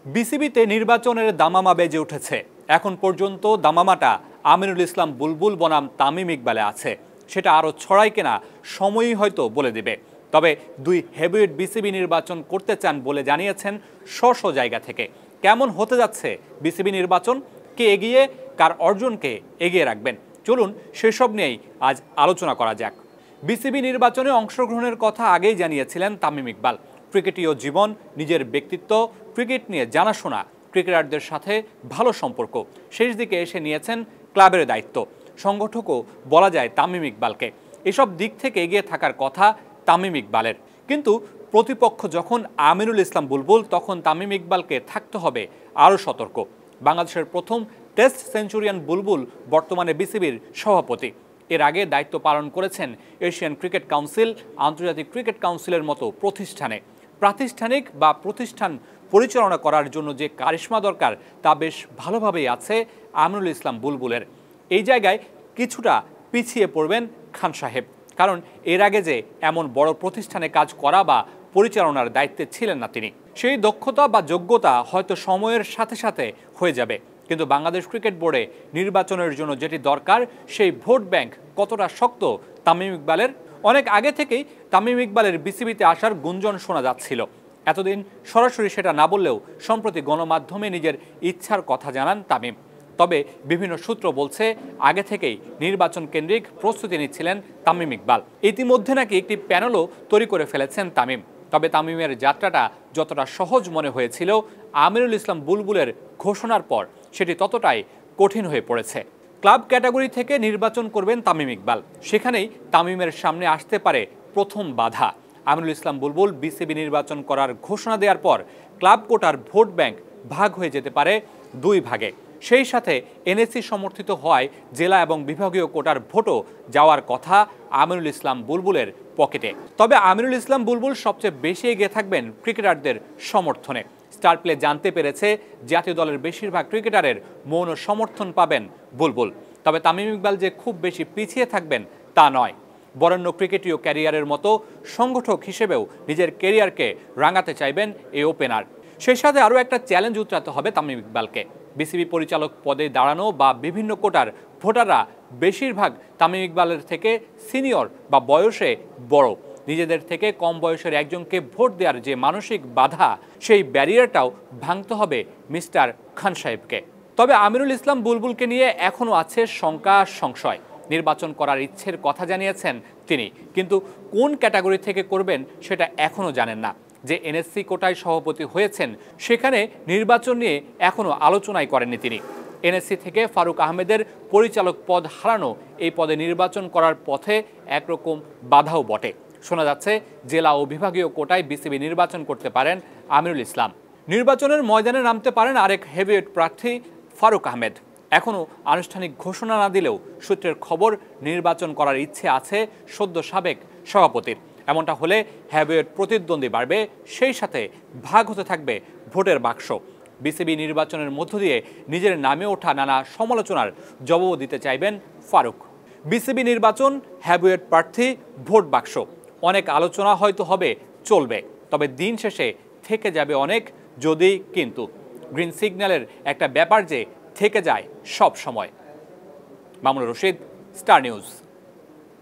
বিসিবিতে নির্বাচনের দামামা বেজে উঠেছে। এখন পর্যন্ত দামামাটা আমিনুল ইসলাম বুলবুল বনাম তামিম ইকবালে আছে। সেটা আরও ছড়ায় কিনা সময়ই হয়তো বলে দেবে। তবে দুই হেভিওয়েট বিসিবি নির্বাচন করতে চান বলে জানিয়েছেন স্ব জায়গা থেকে। কেমন হতে যাচ্ছে বিসিবি নির্বাচন, কে এগিয়ে, কার অর্জনকে এগিয়ে রাখবেন, চলুন সেসব নিয়েই আজ আলোচনা করা যাক। বিসিবি নির্বাচনে অংশগ্রহণের কথা আগেই জানিয়েছিলেন তামিম ইকবাল। ক্রিকেটীয় জীবন, নিজের ব্যক্তিত্ব, ক্রিকেট নিয়ে জানাশোনা, ক্রিকেটারদের সাথে ভালো সম্পর্ক, শেষ দিকে এসে নিয়েছেন ক্লাবের দায়িত্ব। সংগঠকও বলা যায় তামিম ইকবালকে। এসব দিক থেকে এগিয়ে থাকার কথা তামিম ইকবালের। কিন্তু প্রতিপক্ষ যখন আমিনুল ইসলাম বুলবুল, তখন তামিম ইকবালকে থাকতে হবে আরও সতর্ক। বাংলাদেশের প্রথম টেস্ট সেঞ্চুরিয়ান বুলবুল বর্তমানে বিসিবির সভাপতি। এর আগে দায়িত্ব পালন করেছেন এশিয়ান ক্রিকেট কাউন্সিল, আন্তর্জাতিক ক্রিকেট কাউন্সিলের মতো প্রতিষ্ঠানে। প্রাতিষ্ঠানিক বা প্রতিষ্ঠান পরিচালনা করার জন্য যে কারিশমা দরকার তা বেশ ভালোভাবেই আছে আমিনুল ইসলাম বুলবুলের। এই জায়গায় কিছুটা পিছিয়ে পড়বেন খান সাহেব, কারণ এর আগে যে এমন বড় প্রতিষ্ঠানে কাজ করা বা পরিচালনার দায়িত্বে ছিলেন না তিনি। সেই দক্ষতা বা যোগ্যতা হয়তো সময়ের সাথে সাথে হয়ে যাবে, কিন্তু বাংলাদেশ ক্রিকেট বোর্ডে নির্বাচনের জন্য যেটি দরকার, সেই ভোট ব্যাংক কতটা শক্ত তামিম ইকবালের? অনেক আগে থেকেই তামিম ইকবালের বিসিবিতে আসার গুঞ্জন শোনা যাচ্ছিল। এতদিন সরাসরি সেটা না বললেও সম্প্রতি গণমাধ্যমে নিজের ইচ্ছার কথা জানান তামিম। তবে বিভিন্ন সূত্র বলছে আগে থেকেই নির্বাচন কেন্দ্রিক প্রস্তুতি নিচ্ছিলেন তামিম ইকবাল। ইতিমধ্যে নাকি একটি প্যানেলও তৈরি করে ফেলেছেন তামিম। তবে তামিমের যাত্রাটা যতটা সহজ মনে হয়েছিল, আমিনুল ইসলাম বুলবুলের ঘোষণার পর সেটি ততটাই কঠিন হয়ে পড়েছে। ক্লাব ক্যাটাগরি থেকে নির্বাচন করবেন তামিম ইকবাল। সেখানেই তামিমের সামনে আসতে পারে প্রথম বাধা। আমিনুল ইসলাম বুলবুল বিসিবি নির্বাচন করার ঘোষণা দেওয়ার পর ক্লাব কোটার ভোট ব্যাংক ভাগ হয়ে যেতে পারে দুই ভাগে। সেই সাথে এনএসসি সমর্থিত হওয়ায় জেলা এবং বিভাগীয় কোটার ভোটও যাওয়ার কথা আমিনুল ইসলাম বুলবুলের পকেটে। তবে আমিনুল ইসলাম বুলবুল সবচেয়ে বেশি এগিয়ে থাকবেন ক্রিকেটারদের সমর্থনে। স্টার প্লে জানতে পেরেছে জাতীয় দলের বেশিরভাগ ক্রিকেটারের মৌন সমর্থন পাবেন বুলবুল। তবে তামিম ইকবাল যে খুব বেশি পিছিয়ে থাকবেন তা নয়। বরেণ্য ক্রিকেটীয় ক্যারিয়ারের মতো সংগঠক হিসেবেও নিজের ক্যারিয়ারকে রাঙাতে চাইবেন এই ওপেনার। সেই সাথে আরও একটা চ্যালেঞ্জ উতরাতে হবে তামিম ইকবালকে। বিসিবি পরিচালক পদে দাঁড়ানো বা বিভিন্ন কোটার ভোটাররা বেশিরভাগ তামিম ইকবালের থেকে সিনিয়র বা বয়সে বড়। নিজেদের থেকে কম বয়সের একজনকে ভোট দেওয়ার যে মানসিক বাধা, সেই ব্যারিয়ারটাও ভাঙতে হবে মিস্টার খান সাহেবকে। তবে আমিনুল ইসলাম বুলবুলকে নিয়ে এখনও আছে শঙ্কা, সংশয়। নির্বাচন করার ইচ্ছের কথা জানিয়েছেন তিনি, কিন্তু কোন ক্যাটাগরি থেকে করবেন সেটা এখনও জানেন না। যে এনএসসি কোটায় সভাপতি হয়েছেন, সেখানে নির্বাচন নিয়ে এখনও আলোচনাই করেননি তিনি। এনএসসি থেকে ফারুক আহমেদের পরিচালক পদ হারানো এই পদে নির্বাচন করার পথে একরকম বাধাও বটে। শোনা যাচ্ছে জেলা ও বিভাগীয় কোটায় বিসিবি নির্বাচন করতে পারেন আমিনুল ইসলাম। নির্বাচনের ময়দানে নামতে পারেন আরেক হেভিওয়েট প্রার্থী ফারুক আহমেদ। এখনও আনুষ্ঠানিক ঘোষণা না দিলেও সূত্রের খবর নির্বাচন করার ইচ্ছে আছে সদ্য সাবেক সভাপতির। এমনটা হলে হেভিওয়েট প্রতিদ্বন্দ্বী বাড়বে, সেই সাথে ভাগ হতে থাকবে ভোটের বাক্স। বিসিবি নির্বাচনের মধ্য দিয়ে নিজের নামে ওঠা নানা সমালোচনার জবাব দিতে চাইবেন ফারুক। বিসিবি নির্বাচন, হেভিওয়েট প্রার্থী, ভোট বাক্স, অনেক আলোচনা হয়তো হবে, চলবে। তবে দিন শেষে থেকে যাবে অনেক যদি কিন্তু। গ্রিন সিগন্যালের একটা ব্যাপার যে থেকে যায় সব সময়। Mamunur Rashid, star news.